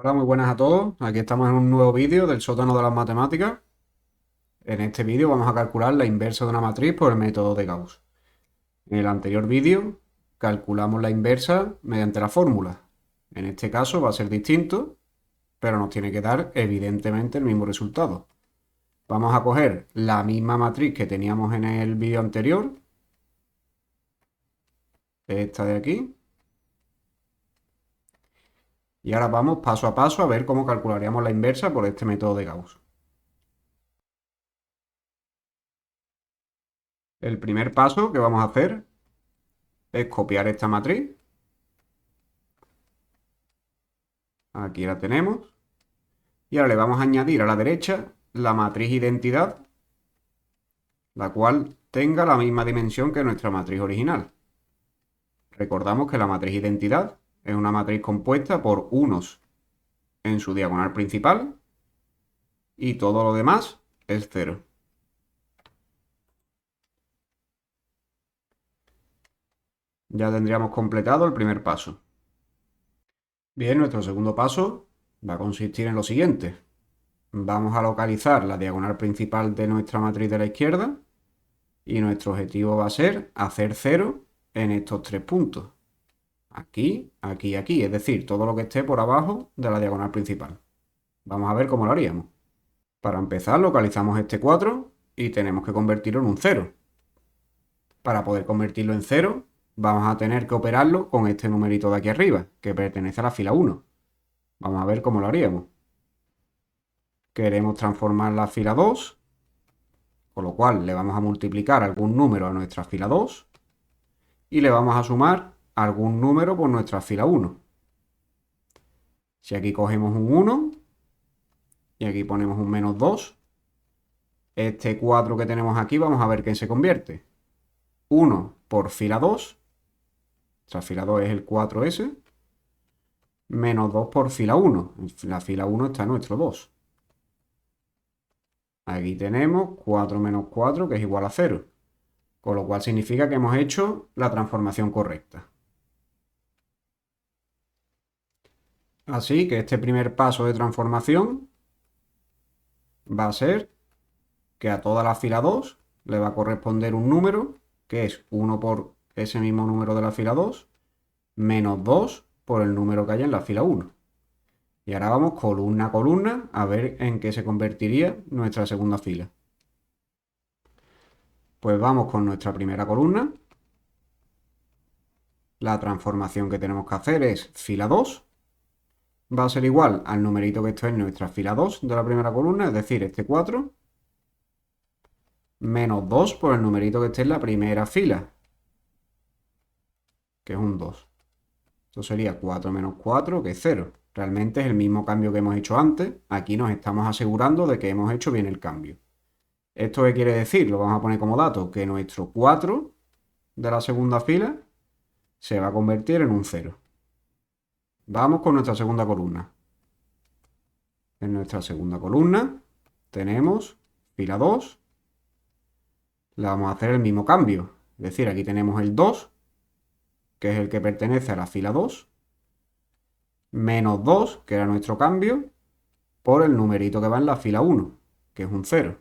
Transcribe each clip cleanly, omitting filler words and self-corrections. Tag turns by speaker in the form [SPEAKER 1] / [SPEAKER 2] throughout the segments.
[SPEAKER 1] Hola, muy buenas a todos. Aquí estamos en un nuevo vídeo del sótano de las matemáticas. En este vídeo vamos a calcular la inversa de una matriz por el método de Gauss. En el anterior vídeo calculamos la inversa mediante la fórmula. En este caso va a ser distinto, pero nos tiene que dar evidentemente el mismo resultado. Vamos a coger la misma matriz que teníamos en el vídeo anterior, esta de aquí, y ahora vamos paso a paso a ver cómo calcularíamos la inversa por este método de Gauss. El primer paso que vamos a hacer es copiar esta matriz. Aquí la tenemos. Y ahora le vamos a añadir a la derecha la matriz identidad, la cual tenga la misma dimensión que nuestra matriz original. Recordamos que la matriz identidad es una matriz compuesta por unos en su diagonal principal y todo lo demás es cero. Ya tendríamos completado el primer paso. Bien, nuestro segundo paso va a consistir en lo siguiente. Vamos a localizar la diagonal principal de nuestra matriz de la izquierda y nuestro objetivo va a ser hacer cero en estos tres puntos. Aquí, aquí y aquí, es decir, todo lo que esté por abajo de la diagonal principal. Vamos a ver cómo lo haríamos. Para empezar, localizamos este 4 y tenemos que convertirlo en un 0. Para poder convertirlo en 0, vamos a tener que operarlo con este numerito de aquí arriba, que pertenece a la fila 1. Vamos a ver cómo lo haríamos. Queremos transformar la fila 2, con lo cual le vamos a multiplicar algún número a nuestra fila 2 y le vamos a sumar algún número por nuestra fila 1. Si aquí cogemos un 1 y aquí ponemos un menos 2, este 4 que tenemos aquí vamos a ver qué se convierte. 1 por fila 2, nuestra fila 2 es el 4S, menos 2 por fila 1, en la fila 1 está nuestro 2. Aquí tenemos 4 menos 4, que es igual a 0, con lo cual significa que hemos hecho la transformación correcta. Así que este primer paso de transformación va a ser que a toda la fila 2 le va a corresponder un número, que es 1 por ese mismo número de la fila 2, menos 2 por el número que hay en la fila 1. Y ahora vamos columna a columna a ver en qué se convertiría nuestra segunda fila. Pues vamos con nuestra primera columna. La transformación que tenemos que hacer es fila 2. Va a ser igual al numerito que está en nuestra fila 2 de la primera columna, es decir, este 4, menos 2 por el numerito que esté en la primera fila, que es un 2. Esto sería 4 menos 4, que es 0. Realmente es el mismo cambio que hemos hecho antes. Aquí nos estamos asegurando de que hemos hecho bien el cambio. ¿Esto qué quiere decir? Lo vamos a poner como dato, que nuestro 4 de la segunda fila se va a convertir en un 0. Vamos con nuestra segunda columna. En nuestra segunda columna tenemos fila 2. Le vamos a hacer el mismo cambio. Es decir, aquí tenemos el 2, que es el que pertenece a la fila 2, menos 2, que era nuestro cambio, por el numerito que va en la fila 1, que es un 0.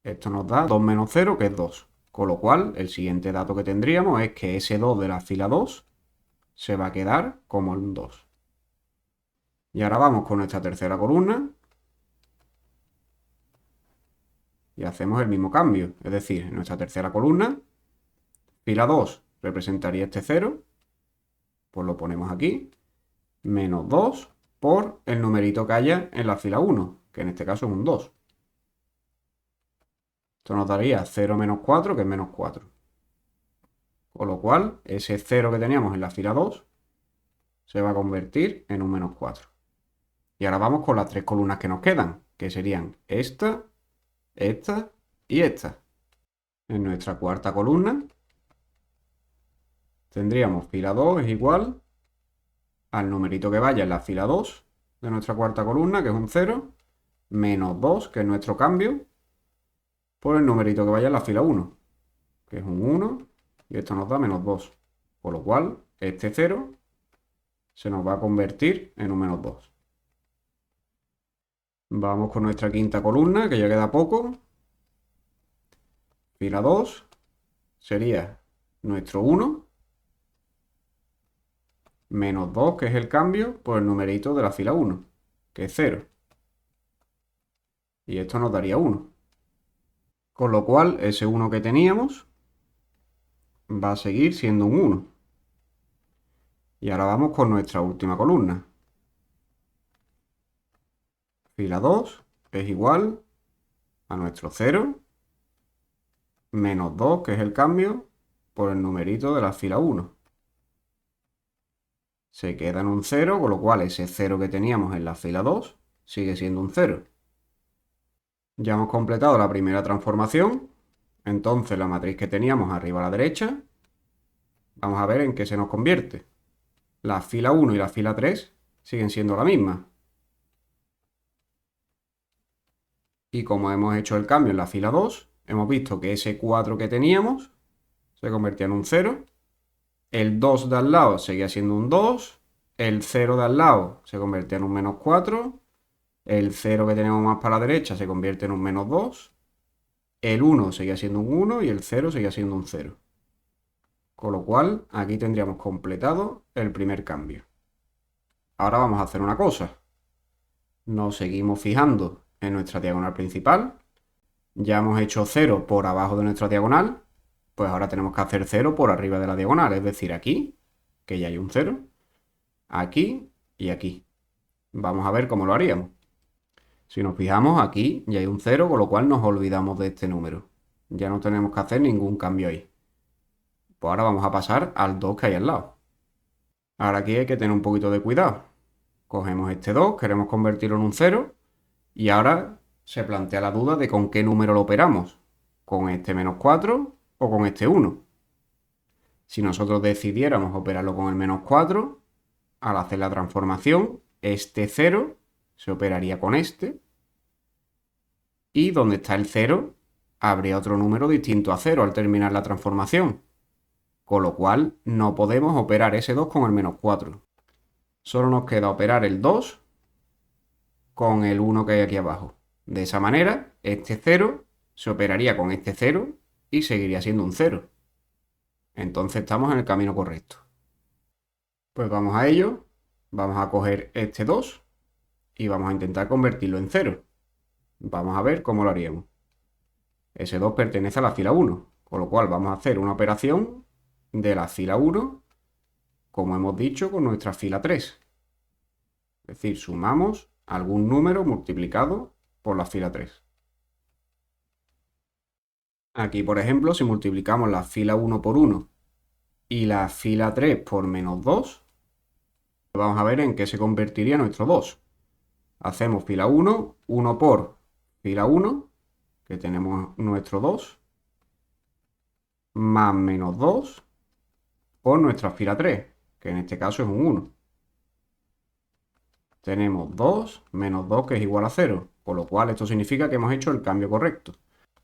[SPEAKER 1] Esto nos da 2 menos 0, que es 2. Con lo cual, el siguiente dato que tendríamos es que ese 2 de la fila 2 se va a quedar como un 2. Y ahora vamos con nuestra tercera columna y hacemos el mismo cambio. Es decir, en nuestra tercera columna, fila 2 representaría este 0, pues lo ponemos aquí, menos 2 por el numerito que haya en la fila 1, que en este caso es un 2. Esto nos daría 0 menos 4, que es menos 4. Con lo cual, ese 0 que teníamos en la fila 2 se va a convertir en un menos 4. Y ahora vamos con las tres columnas que nos quedan, que serían esta, esta y esta. En nuestra cuarta columna tendríamos fila 2 es igual al numerito que vaya en la fila 2 de nuestra cuarta columna, que es un 0, menos 2, que es nuestro cambio, por el numerito que vaya en la fila 1, que es un 1, y esto nos da menos 2. Por lo cual, este 0 se nos va a convertir en un menos 2. Vamos con nuestra quinta columna, que ya queda poco. Fila 2 sería nuestro 1 menos 2, que es el cambio, por el numerito de la fila 1, que es 0. Y esto nos daría 1. Con lo cual, ese 1 que teníamos va a seguir siendo un 1. Y ahora vamos con nuestra última columna. Fila 2 es igual a nuestro 0 menos 2, que es el cambio, por el numerito de la fila 1. Se queda en un 0, con lo cual ese 0 que teníamos en la fila 2 sigue siendo un 0. Ya hemos completado la primera transformación. Entonces la matriz que teníamos arriba a la derecha, vamos a ver en qué se nos convierte. La fila 1 y la fila 3 siguen siendo la misma. Y como hemos hecho el cambio en la fila 2, hemos visto que ese 4 que teníamos se convertía en un 0. El 2 de al lado seguía siendo un 2. El 0 de al lado se convertía en un menos 4. El 0 que tenemos más para la derecha se convierte en un menos 2. El 1 seguía siendo un 1 y el 0 seguía siendo un 0. Con lo cual, aquí tendríamos completado el primer cambio. Ahora vamos a hacer una cosa. Nos seguimos fijando en nuestra diagonal principal. Ya hemos hecho 0 por abajo de nuestra diagonal. Pues ahora tenemos que hacer 0 por arriba de la diagonal. Es decir, aquí, que ya hay un 0. Aquí y aquí. Vamos a ver cómo lo haríamos. Si nos fijamos, aquí ya hay un 0, con lo cual nos olvidamos de este número. Ya no tenemos que hacer ningún cambio ahí. Pues ahora vamos a pasar al 2 que hay al lado. Ahora aquí hay que tener un poquito de cuidado. Cogemos este 2, queremos convertirlo en un 0, y ahora se plantea la duda de con qué número lo operamos. ¿Con este menos 4 o con este 1? Si nosotros decidiéramos operarlo con el menos 4, al hacer la transformación, este 0 se operaría con este, y donde está el 0, habría otro número distinto a 0 al terminar la transformación. Con lo cual, no podemos operar ese 2 con el menos 4. Solo nos queda operar el 2 con el 1 que hay aquí abajo. De esa manera, este 0 se operaría con este 0 y seguiría siendo un 0. Entonces estamos en el camino correcto. Pues vamos a ello. Vamos a coger este 2 y vamos a intentar convertirlo en 0. Vamos a ver cómo lo haríamos. Ese 2 pertenece a la fila 1, con lo cual vamos a hacer una operación de la fila 1, como hemos dicho, con nuestra fila 3. Es decir, sumamos algún número multiplicado por la fila 3. Aquí, por ejemplo, si multiplicamos la fila 1 por 1 y la fila 3 por menos 2, vamos a ver en qué se convertiría nuestro 2. Hacemos fila 1, 1 por fila 1, que tenemos nuestro 2, más menos 2 por nuestra fila 3, que en este caso es un 1. Tenemos 2 menos 2, que es igual a 0, por lo cual esto significa que hemos hecho el cambio correcto.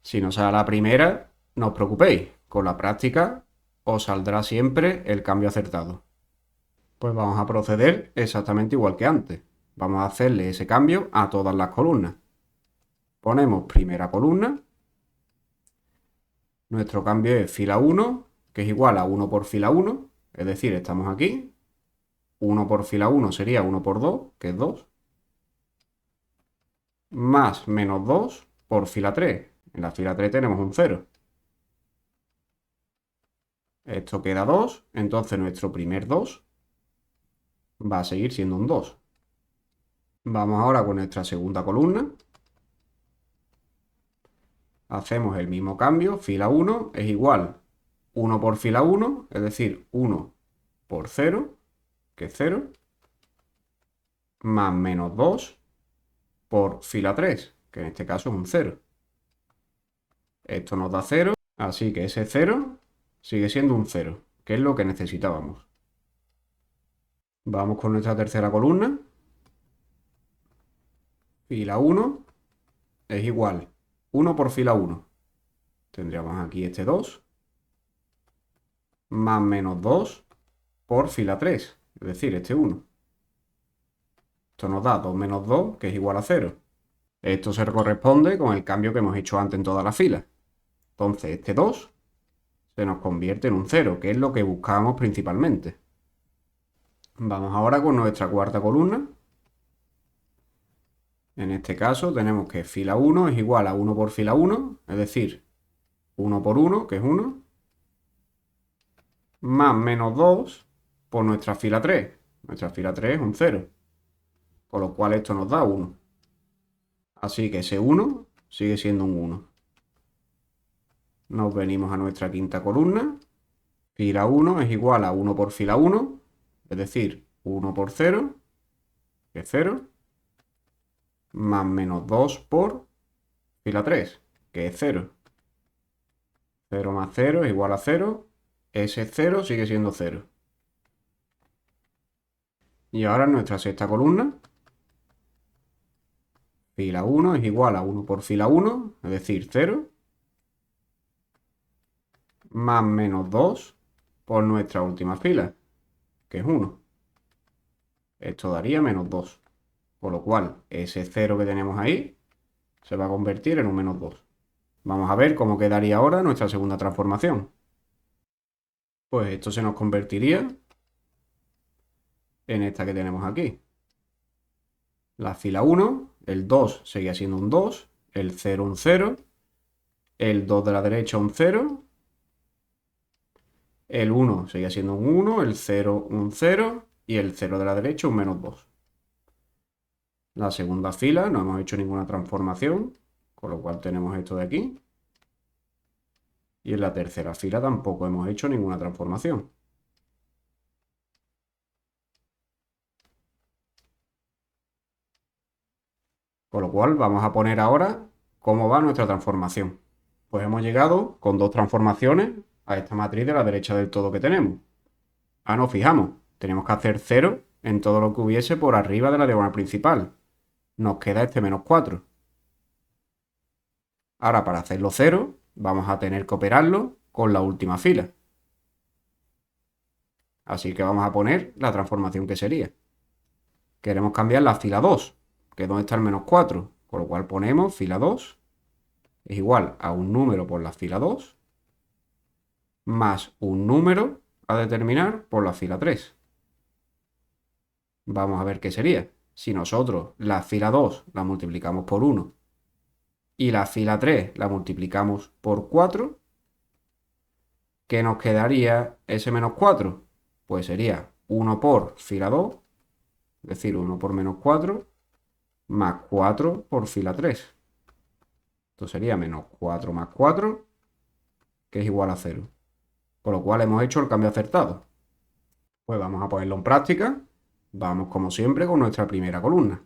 [SPEAKER 1] Si no sale a la primera, no os preocupéis, con la práctica os saldrá siempre el cambio acertado. Pues vamos a proceder exactamente igual que antes. Vamos a hacerle ese cambio a todas las columnas. Ponemos primera columna. Nuestro cambio es fila 1, que es igual a 1 por fila 1, es decir, estamos aquí. 1 por fila 1 sería 1 por 2, que es 2. Más menos 2 por fila 3. En la fila 3 tenemos un 0. Esto queda 2, entonces nuestro primer 2 va a seguir siendo un 2. Vamos ahora con nuestra segunda columna. Hacemos el mismo cambio, fila 1 es igual 1 por fila 1, es decir, 1 por 0, que es 0, más menos 2 por fila 3, que en este caso es un 0. Esto nos da 0, así que ese 0 sigue siendo un 0, que es lo que necesitábamos. Vamos con nuestra tercera columna. Fila 1 es igual 1 por fila 1. Tendríamos aquí este 2, más menos 2 por fila 3. es decir, este 1. Esto nos da 2 menos 2, que es igual a 0. Esto se corresponde con el cambio que hemos hecho antes en toda la fila. Entonces este 2 se nos convierte en un 0, que es lo que buscábamos principalmente. Vamos ahora con nuestra cuarta columna. En este caso tenemos que fila 1 es igual a 1 por fila 1, es decir, 1 por 1, que es 1, más menos 2 por nuestra fila 3. Nuestra fila 3 es un 0, con lo cual esto nos da 1. Así que ese 1 sigue siendo un 1. Nos venimos a nuestra quinta columna. Fila 1 es igual a 1 por fila 1, es decir, 1 por 0, que es 0, más menos 2 por fila 3, que es 0. 0 más 0 es igual a 0. Ese 0 sigue siendo 0. Y ahora en nuestra sexta columna, fila 1 es igual a 1 por fila 1, es decir, 0, más menos 2 por nuestra última fila, que es 1. Esto daría menos 2. Con lo cual, ese 0 que tenemos ahí se va a convertir en un menos 2. Vamos a ver cómo quedaría ahora nuestra segunda transformación. Pues esto se nos convertiría en esta que tenemos aquí. La fila 1, el 2 seguía siendo un 2, el 0 un 0, el 2 de la derecha un 0, el 1 seguía siendo un 1, el 0 un 0 y el 0 de la derecha un menos 2. La segunda fila no hemos hecho ninguna transformación, con lo cual tenemos esto de aquí. Y en la tercera fila tampoco hemos hecho ninguna transformación. Con lo cual vamos a poner ahora cómo va nuestra transformación. Pues hemos llegado con dos transformaciones a esta matriz de la derecha del todo que tenemos. Nos fijamos, tenemos que hacer 0 en todo lo que hubiese por arriba de la diagonal principal. Nos queda este menos 4. Ahora para hacerlo 0 vamos a tener que operarlo con la última fila. Así que vamos a poner la transformación que sería. Queremos cambiar la fila 2, que es donde está el menos 4, con lo cual ponemos fila 2 es igual a un número por la fila 2 más un número a determinar por la fila 3. Vamos a ver qué sería. Si nosotros la fila 2 la multiplicamos por 1 y la fila 3 la multiplicamos por 4, ¿qué nos quedaría ese menos 4? Pues sería 1 por fila 2, es decir, 1 por menos 4, más 4 por fila 3. Esto sería menos 4 más 4, que es igual a 0. Con lo cual hemos hecho el cambio acertado. Pues vamos a ponerlo en práctica. Vamos como siempre con nuestra primera columna.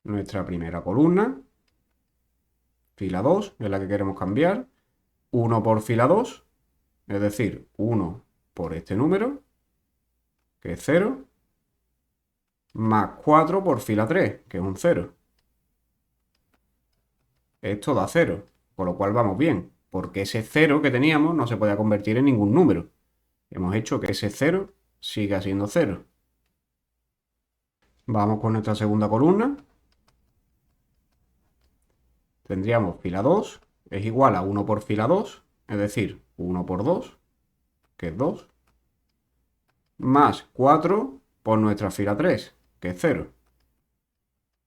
[SPEAKER 1] Nuestra primera columna, fila 2, es la que queremos cambiar. 1 por fila 2, es decir, 1 por este número, que es 0, más 4 por fila 3, que es un 0. Esto da 0, con lo cual vamos bien, porque ese 0 que teníamos no se podía convertir en ningún número. Hemos hecho que ese 0 siga siendo 0. Vamos con nuestra segunda columna. Tendríamos fila 2 es igual a 1 por fila 2, es decir, 1 por 2, que es 2, más 4 por nuestra fila 3, que es 0.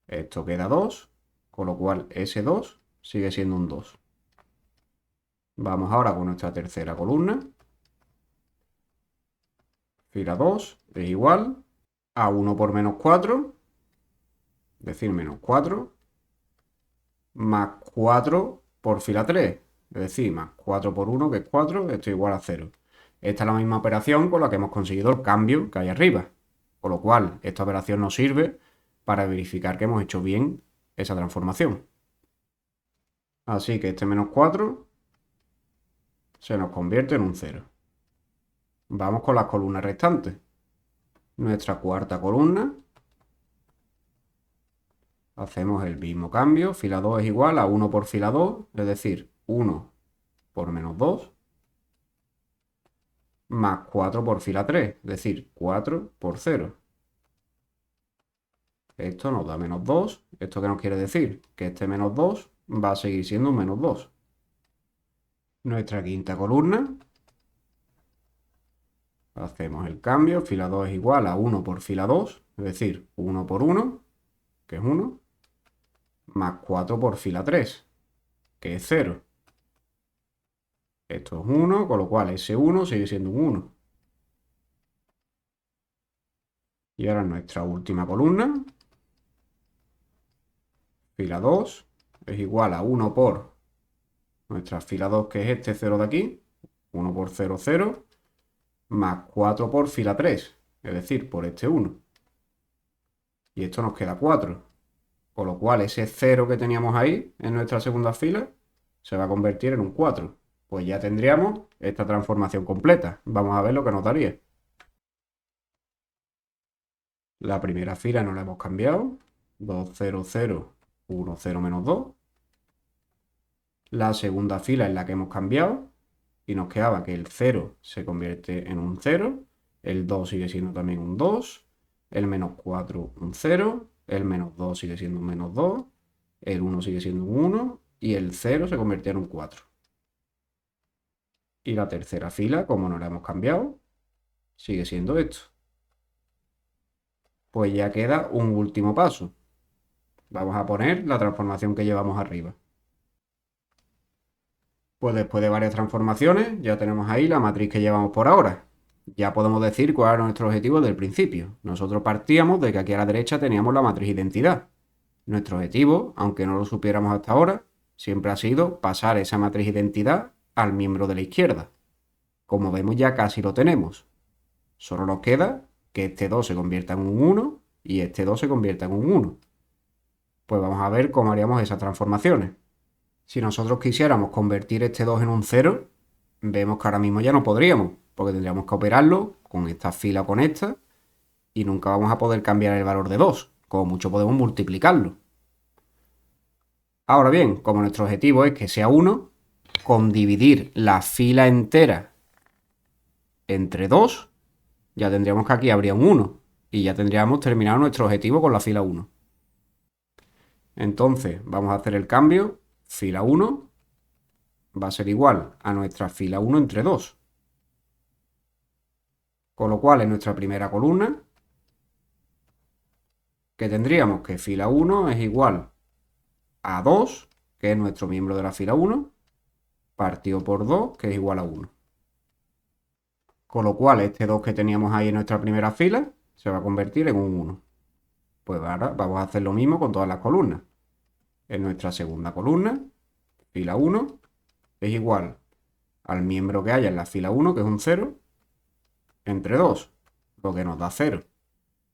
[SPEAKER 1] Esto queda 2, con lo cual ese 2 sigue siendo un 2. Vamos ahora con nuestra tercera columna. Fila 2 es igual a 1 por menos 4, es decir, menos 4, más 4 por fila 3, es decir, más 4 por 1, que es 4, esto es igual a 0. Esta es la misma operación con la que hemos conseguido el cambio que hay arriba, con lo cual esta operación nos sirve para verificar que hemos hecho bien esa transformación. Así que este menos 4 se nos convierte en un 0. Vamos con las columnas restantes. Nuestra cuarta columna, hacemos el mismo cambio. Fila 2 es igual a 1 por fila 2, es decir, 1 por menos 2, más 4 por fila 3, es decir, 4 por 0. Esto nos da menos 2. ¿Esto qué nos quiere decir? Que este menos 2 va a seguir siendo un menos 2. Nuestra quinta columna. Hacemos el cambio. Fila 2 es igual a 1 por fila 2, es decir, 1 por 1, que es 1, más 4 por fila 3, que es 0. Esto es 1, con lo cual ese 1 sigue siendo un 1. Y ahora nuestra última columna. Fila 2 es igual a 1 por nuestra fila 2, que es este 0 de aquí. 1 por 0, 0. Más 4 por fila 3, es decir, por este 1. Y esto nos queda 4. Con lo cual ese 0 que teníamos ahí en nuestra segunda fila se va a convertir en un 4. Pues ya tendríamos esta transformación completa. Vamos a ver lo que nos daría. La primera fila no la hemos cambiado. 2, 0, 0, 1, 0, menos 2. La segunda fila es la que hemos cambiado. Y nos quedaba que el 0 se convierte en un 0. El 2 sigue siendo también un 2. El menos 4 un 0. El menos 2 sigue siendo un menos 2. El 1 sigue siendo un 1. Y el 0 se convierte en un 4. Y la tercera fila, como no la hemos cambiado, sigue siendo esto. Pues ya queda un último paso. Vamos a poner la transformación que llevamos arriba. Pues después de varias transformaciones, ya tenemos ahí la matriz que llevamos por ahora. Ya podemos decir cuál era nuestro objetivo desde el principio. Nosotros partíamos de que aquí a la derecha teníamos la matriz identidad. Nuestro objetivo, aunque no lo supiéramos hasta ahora, siempre ha sido pasar esa matriz identidad al miembro de la izquierda. Como vemos, ya casi lo tenemos. Solo nos queda que este 2 se convierta en un 1 y este 2 se convierta en un 1. Pues vamos a ver cómo haríamos esas transformaciones. Si nosotros quisiéramos convertir este 2 en un 0, vemos que ahora mismo ya no podríamos, porque tendríamos que operarlo con esta fila o con esta, y nunca vamos a poder cambiar el valor de 2. Como mucho podemos multiplicarlo. Ahora bien, como nuestro objetivo es que sea 1, con dividir la fila entera entre 2, ya tendríamos que aquí habría un 1, y ya tendríamos terminado nuestro objetivo con la fila 1. Entonces, vamos a hacer el cambio. Fila 1 va a ser igual a nuestra fila 1 entre 2. Con lo cual, en nuestra primera columna, que tendríamos que fila 1 es igual a 2, que es nuestro miembro de la fila 1, partido por 2, que es igual a 1. Con lo cual, este 2 que teníamos ahí en nuestra primera fila se va a convertir en un 1. Pues ahora vamos a hacer lo mismo con todas las columnas. En nuestra segunda columna, fila 1 es igual al miembro que haya en la fila 1, que es un 0, entre 2, lo que nos da 0.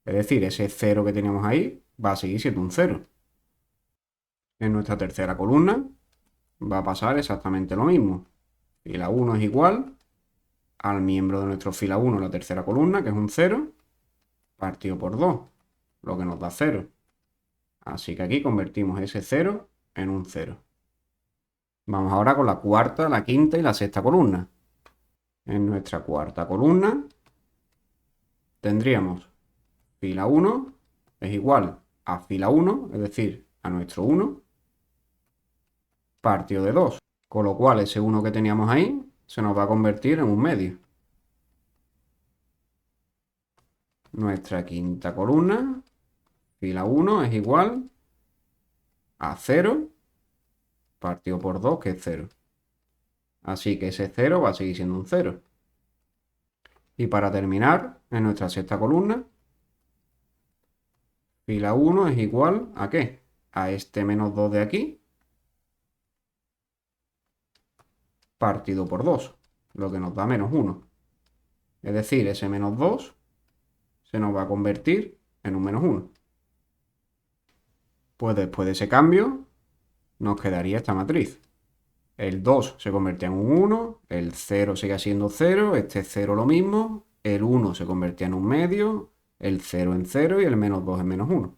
[SPEAKER 1] Es decir, ese 0 que teníamos ahí va a seguir siendo un 0. En nuestra tercera columna va a pasar exactamente lo mismo. Fila 1 es igual al miembro de nuestra fila 1 en la tercera columna, que es un 0, partido por 2, lo que nos da 0. Así que aquí convertimos ese 0 en un 0. Vamos ahora con la cuarta, la quinta y la sexta columna. En nuestra cuarta columna tendríamos fila 1 es igual a fila 1, es decir, a nuestro 1, partido de 2. Con lo cual ese 1 que teníamos ahí se nos va a convertir en un medio. Nuestra quinta columna, fila 1 es igual a 0, partido por 2, que es 0. Así que ese 0 va a seguir siendo un 0. Y para terminar, en nuestra sexta columna, fila 1 es igual ¿a qué? A este menos 2 de aquí, partido por 2, lo que nos da menos 1. Es decir, ese menos 2 se nos va a convertir en un menos 1. Pues después de ese cambio, nos quedaría esta matriz. El 2 se convertía en un 1, el 0 sigue siendo 0, este 0 lo mismo, el 1 se convertía en un medio, el 0 en 0 y el menos 2 en menos 1.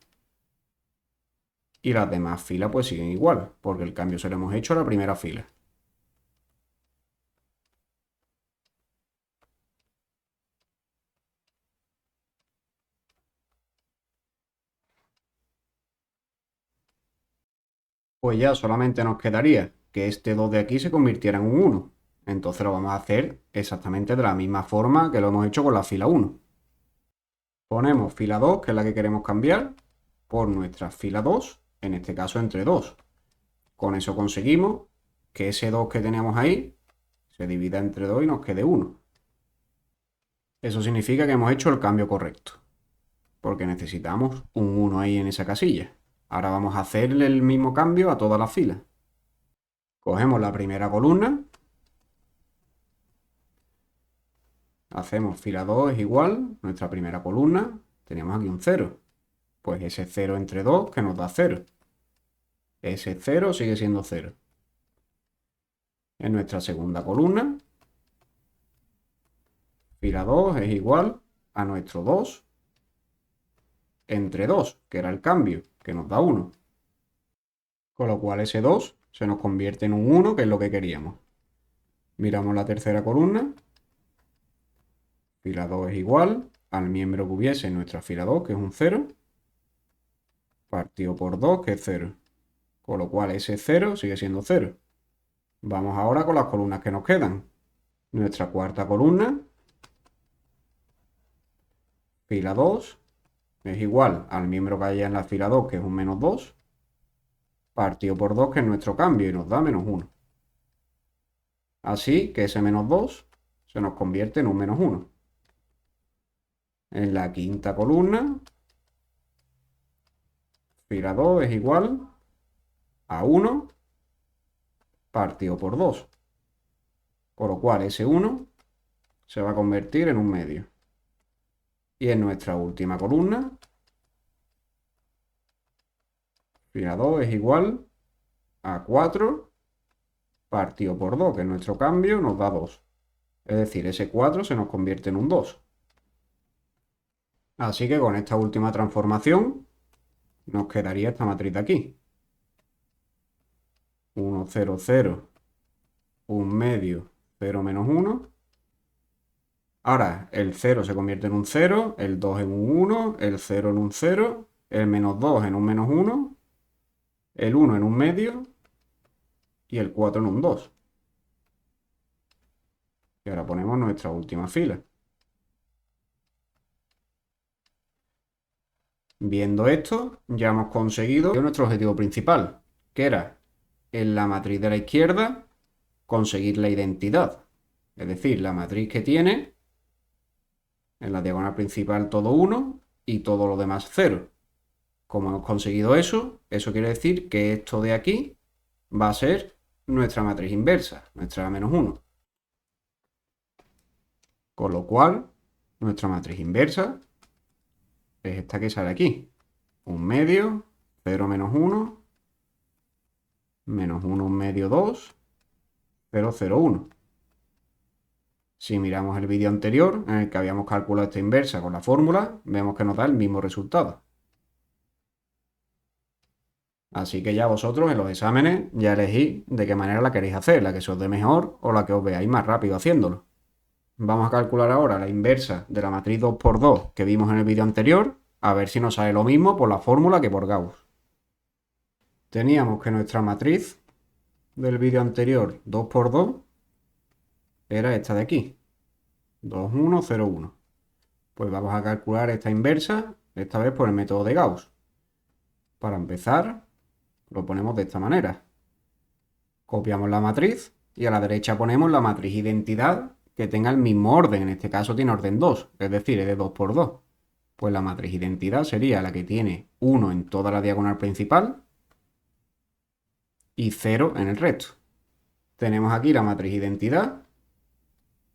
[SPEAKER 1] Y las demás filas pues siguen igual, porque el cambio se lo hemos hecho a la primera fila. Pues ya solamente nos quedaría que este 2 de aquí se convirtiera en un 1. Entonces lo vamos a hacer exactamente de la misma forma que lo hemos hecho con la fila 1. Ponemos fila 2, que es la que queremos cambiar, por nuestra fila 2, en este caso entre 2. Con eso conseguimos que ese 2 que teníamos ahí se divida entre 2 y nos quede 1. Eso significa que hemos hecho el cambio correcto, porque necesitamos un 1 ahí en esa casilla. Ahora vamos a hacerle el mismo cambio a todas las filas. Cogemos la primera columna, hacemos fila 2 es igual, nuestra primera columna, tenemos aquí un 0. Pues ese 0 entre 2 que nos da 0. Ese 0 sigue siendo 0. En nuestra segunda columna, fila 2 es igual a nuestro 2 entre 2, que era el cambio, que nos da 1. Con lo cual ese 2 se nos convierte en un 1, que es lo que queríamos. Miramos la tercera columna. Fila 2 es igual al miembro que hubiese en nuestra fila 2, que es un 0, partido por 2, que es 0. Con lo cual ese 0 sigue siendo 0. Vamos ahora con las columnas que nos quedan. Nuestra cuarta columna, fila 2, es igual al miembro que haya en la fila 2, que es un menos 2, partido por 2, que es nuestro cambio, y nos da menos 1. Así que ese menos 2 se nos convierte en un menos 1. En la quinta columna, fila 2 es igual a 1 partido por 2. Con lo cual ese 1 se va a convertir en un medio. Y en nuestra última columna, fila 2 es igual a 4 partido por 2, que es nuestro cambio, nos da 2. Es decir, ese 4 se nos convierte en un 2. Así que con esta última transformación nos quedaría esta matriz de aquí. 1, 0, 0, 1 medio, 0 menos 1. Ahora el 0 se convierte en un 0, el 2 en un 1, el 0 en un 0, el menos 2 en un menos 1, el 1 en un medio y el 4 en un 2. Y ahora ponemos nuestra última fila. Viendo esto, ya hemos conseguido nuestro objetivo principal, que era en la matriz de la izquierda conseguir la identidad. Es decir, la matriz que tiene en la diagonal principal todo 1 y todo lo demás 0. Como hemos conseguido eso, eso quiere decir que esto de aquí va a ser nuestra matriz inversa, nuestra menos 1. Con lo cual, nuestra matriz inversa es esta que sale aquí. 1 medio, 0 menos 1, menos 1 medio 2, 0, 0, 1. Si miramos el vídeo anterior, en el que habíamos calculado esta inversa con la fórmula, vemos que nos da el mismo resultado. Así que ya vosotros en los exámenes ya elegís de qué manera la queréis hacer, la que se os dé mejor o la que os veáis más rápido haciéndolo. Vamos a calcular ahora la inversa de la matriz 2 por 2 que vimos en el vídeo anterior, a ver si nos sale lo mismo por la fórmula que por Gauss. Teníamos que nuestra matriz del vídeo anterior 2 por 2 era esta de aquí, 2, 1, 0, 1. Pues vamos a calcular esta inversa, esta vez por el método de Gauss. Para empezar, lo ponemos de esta manera. Copiamos la matriz y a la derecha ponemos la matriz identidad que tenga el mismo orden. En este caso tiene orden 2, es decir, es de 2 por 2. Pues la matriz identidad sería la que tiene 1 en toda la diagonal principal y 0 en el resto. Tenemos aquí la matriz identidad.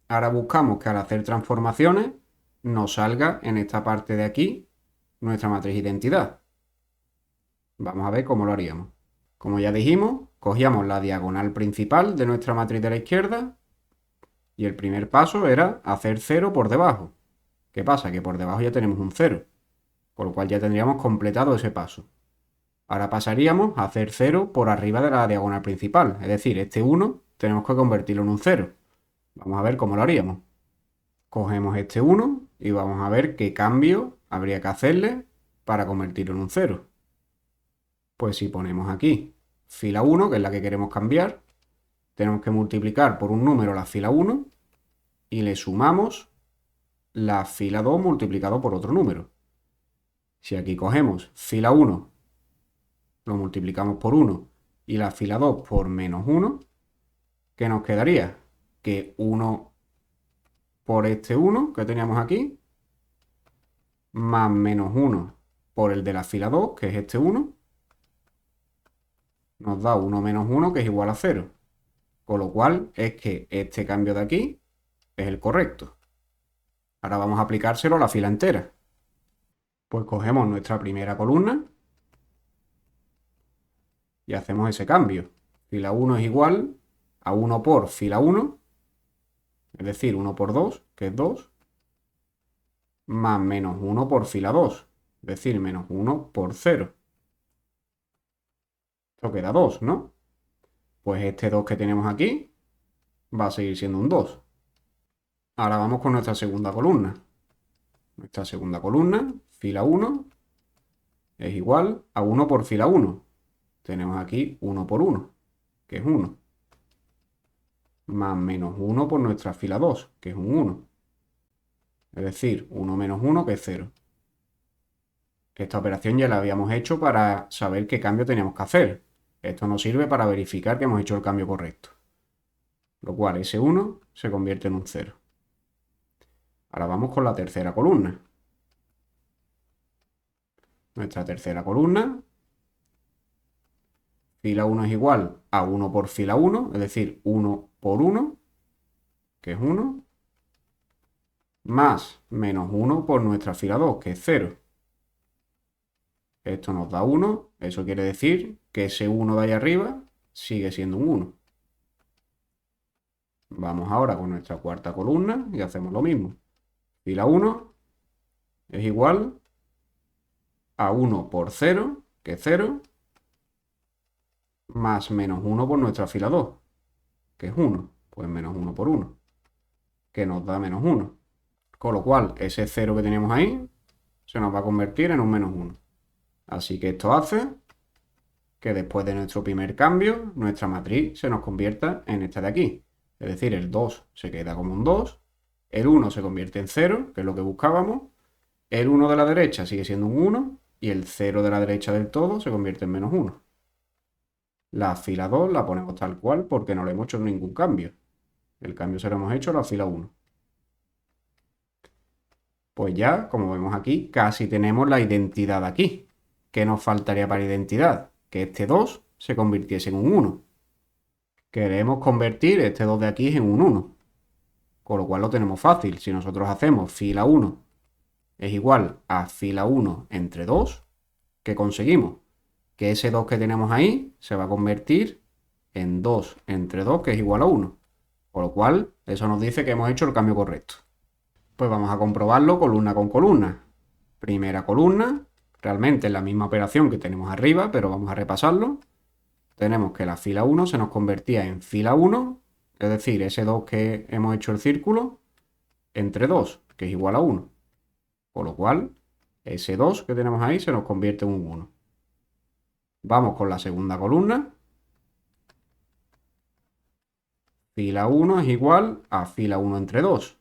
[SPEAKER 1] Ahora buscamos que al hacer transformaciones nos salga en esta parte de aquí nuestra matriz identidad. Vamos a ver cómo lo haríamos. Como ya dijimos, cogíamos la diagonal principal de nuestra matriz de la izquierda y el primer paso era hacer 0 por debajo. ¿Qué pasa? Que por debajo ya tenemos un 0, por lo cual ya tendríamos completado ese paso. Ahora pasaríamos a hacer 0 por arriba de la diagonal principal, es decir, este 1 tenemos que convertirlo en un 0. Vamos a ver cómo lo haríamos. Cogemos este 1 y vamos a ver qué cambio habría que hacerle para convertirlo en un 0. Pues si ponemos aquí fila 1, que es la que queremos cambiar. Tenemos que multiplicar por un número la fila 1 y le sumamos la fila 2 multiplicado por otro número. Si aquí cogemos fila 1, lo multiplicamos por 1 y la fila 2 por menos 1, ¿qué nos quedaría? Que 1 por este 1 que teníamos aquí, más menos 1 por el de la fila 2, que es este 1, nos da 1 menos 1, que es igual a 0. Con lo cual es que este cambio de aquí es el correcto. Ahora vamos a aplicárselo a la fila entera. Pues cogemos nuestra primera columna y hacemos ese cambio. Fila 1 es igual a 1 por fila 1, es decir, 1 por 2, que es 2, más menos 1 por fila 2, es decir, menos 1 por 0. Esto queda 2, ¿no? Pues este 2 que tenemos aquí va a seguir siendo un 2. Ahora vamos con nuestra segunda columna. Nuestra segunda columna, fila 1, es igual a 1 por fila 1. Tenemos aquí 1 por 1, que es 1. Más menos 1 por nuestra fila 2, que es un 1. Es decir, 1 menos 1, que es 0. Esta operación ya la habíamos hecho para saber qué cambio teníamos que hacer. Esto nos sirve para verificar que hemos hecho el cambio correcto. Lo cual ese 1 se convierte en un 0. Ahora vamos con la tercera columna. Nuestra tercera columna, fila 1 es igual a 1 por fila 1, es decir, 1 por 1, que es 1, más menos 1 por nuestra fila 2, que es 0. Esto nos da 1, eso quiere decir que ese 1 de ahí arriba sigue siendo un 1. Vamos ahora con nuestra cuarta columna y hacemos lo mismo. Fila 1 es igual a 1 por 0, que es 0, más menos 1 por nuestra fila 2, que es 1. Pues menos 1 por 1, que nos da menos 1. Con lo cual, ese 0 que tenemos ahí se nos va a convertir en un menos 1. Así que esto hace que después de nuestro primer cambio, nuestra matriz se nos convierta en esta de aquí. Es decir, el 2 se queda como un 2, el 1 se convierte en 0, que es lo que buscábamos, el 1 de la derecha sigue siendo un 1 y el 0 de la derecha del todo se convierte en menos 1. La fila 2 la ponemos tal cual porque no le hemos hecho ningún cambio. El cambio se lo hemos hecho a la fila 1. Pues ya, como vemos aquí, casi tenemos la identidad aquí. ¿Qué nos faltaría para identidad? Que este 2 se convirtiese en un 1. Queremos convertir este 2 de aquí en un 1. Con lo cual lo tenemos fácil. Si nosotros hacemos fila 1 es igual a fila 1 entre 2, ¿qué conseguimos? Que ese 2 que tenemos ahí se va a convertir en 2 entre 2, que es igual a 1. Con lo cual, eso nos dice que hemos hecho el cambio correcto. Pues vamos a comprobarlo columna con columna. Primera columna, realmente es la misma operación que tenemos arriba, pero vamos a repasarlo. Tenemos que la fila 1 se nos convertía en fila 1, es decir, ese 2 que hemos hecho el círculo, entre 2, que es igual a 1. Con lo cual, ese 2 que tenemos ahí se nos convierte en un 1. Vamos con la segunda columna. Fila 1 es igual a fila 1 entre 2.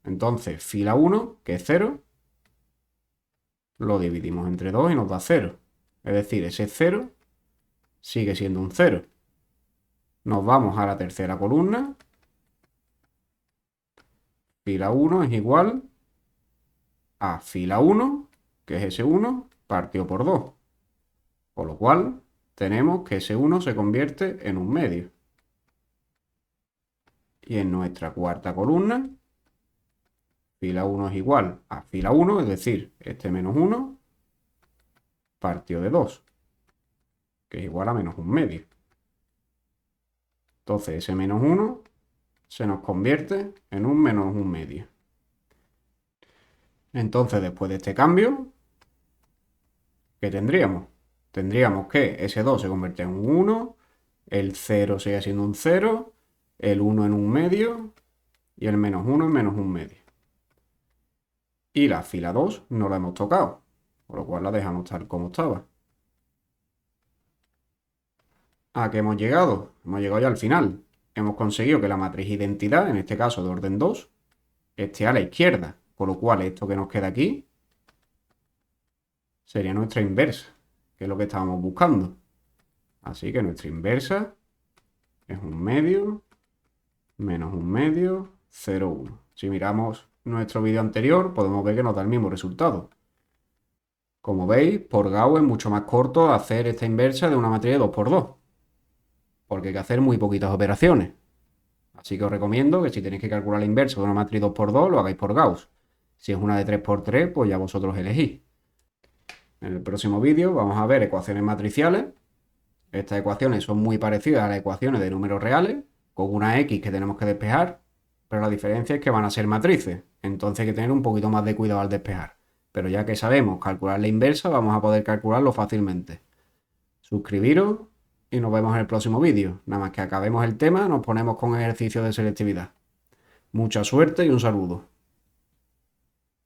[SPEAKER 1] Entonces, fila 1, que es 0, lo dividimos entre 2 y nos da 0. Es decir, ese 0 sigue siendo un 0. Nos vamos a la tercera columna. Fila 1 es igual a fila 1, que es ese 1, partido por 2. Con lo cual, tenemos que ese 1 se convierte en un medio. Y en nuestra cuarta columna, fila 1 es igual a fila 1, es decir, este menos 1, partido de 2, que es igual a menos un medio. Entonces ese menos 1 se nos convierte en un menos un medio. Entonces, después de este cambio, ¿qué tendríamos? Tendríamos que ese 2 se convierte en un 1, el 0 sigue siendo un 0, el 1 en un medio y el menos 1 en menos un medio. Y la fila 2 no la hemos tocado, por lo cual la dejamos tal como estaba. ¿A qué hemos llegado? Hemos llegado ya al final. Hemos conseguido que la matriz identidad, en este caso de orden 2, esté a la izquierda, con lo cual esto que nos queda aquí sería nuestra inversa, que es lo que estábamos buscando. Así que nuestra inversa es un medio menos un medio, 0,1. Si miramos nuestro vídeo anterior, podemos ver que nos da el mismo resultado. Como veis, por Gauss es mucho más corto hacer esta inversa de una matriz de 2×2, porque hay que hacer muy poquitas operaciones. Así que os recomiendo que si tenéis que calcular la inversa de una matriz 2×2, lo hagáis por Gauss. Si es una de 3×3, pues ya vosotros elegís. En el próximo vídeo vamos a ver ecuaciones matriciales. Estas ecuaciones son muy parecidas a las ecuaciones de números reales, con una x que tenemos que despejar, pero la diferencia es que van a ser matrices, entonces hay que tener un poquito más de cuidado al despejar. Pero ya que sabemos calcular la inversa, vamos a poder calcularlo fácilmente. Suscribiros y nos vemos en el próximo vídeo. Nada más que acabemos el tema, nos ponemos con ejercicios de selectividad. Mucha suerte y un saludo.